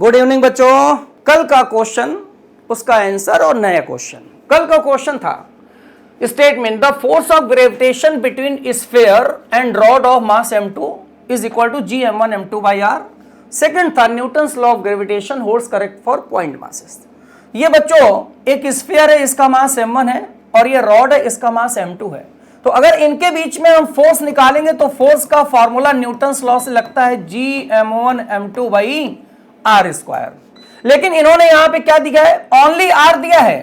Good evening बच्चों। कल का क्वेश्चन, उसका आंसर और नया क्वेश्चन। कल का क्वेश्चन था statement the force of gravitation between sphere and rod of mass m2 is equal to gm1 m2 by r। Second था Newton's law of gravitation holds correct for point masses. ये बच्चों एक sphere है, इसका मास m1 है और ये rod है, इसका मास m2 है। तो अगर इनके बीच में हम फोर्स निकालेंगे तो फोर्स का फॉर्मूला न्यूटन्स लॉ से लगता है gm1 m2 by r square. लेकिन इन्होंने यहां पे क्या दिया है, ओनली r दिया है।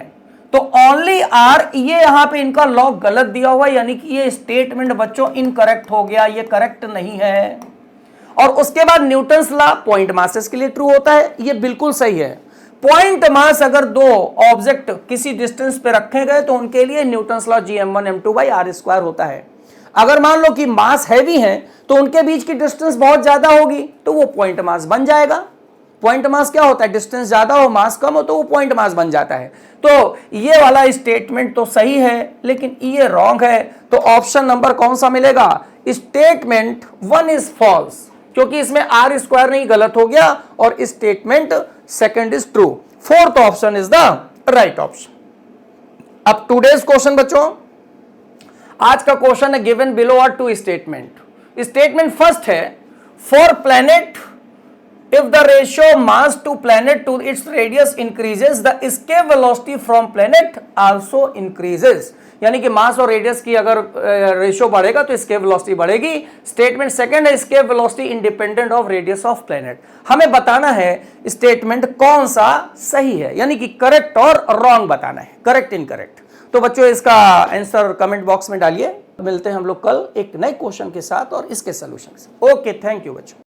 तो ओनली r, ये यहां पे इनका लॉ गलत दिया हुआ है, यानी कि ये स्टेटमेंट बच्चों इनकरेक्ट हो गया, ये करेक्ट नहीं है। और उसके बाद न्यूटन्स लॉ पॉइंट मासेस के लिए ट्रू होता है, ये बिल्कुल सही है। पॉइंट मास अगर दो ऑब्जेक्ट किसी डिस्टेंस पे रखे गए तो उनके लिए Newton's law gm1 m2 by r square होता है। अगर मान लो कि मास हैवी है तो उनके बीच की डिस्टेंस बहुत ज्यादा होगी तो वो पॉइंट मास बन जाएगा। पॉइंट मास क्या होता है, डिस्टेंस ज्यादा हो मास कम हो तो वो पॉइंट मास बन जाता है। तो ये वाला स्टेटमेंट तो सही है लेकिन ये रॉन्ग है। तो ऑप्शन नंबर कौन सा मिलेगा, स्टेटमेंट 1 इज फॉल्स, क्योंकि इसमें r स्क्वायर नहीं, गलत हो गया और statement second is true. Fourth option is the right option. अब टुडेज क्वेश्चन बच्चों, आज का क्वेश्चन है given below are two statement. Statement first है for planet if the ratio mass to planet to its radius increases the escape velocity from planet also increases। यानी कि मास और radius की अगर रेशियो बढ़ेगा तो escape velocity बढ़ेगी। स्टेटमेंट सेकंड है escape velocity independent of radius of planet। हमें बताना है स्टेटमेंट कौन सा सही है, यानी कि करेक्ट और रॉन्ग बताना है, करेक्ट इनकरेक्ट। तो बच्चों इसका आंसर कमेंट बॉक्स में डालिए। मिलते हैं हम लोग कल एक नए क्वेश्चन के साथ और इसके सोल्यूशन से। ओके, थैंक यू बच्चों।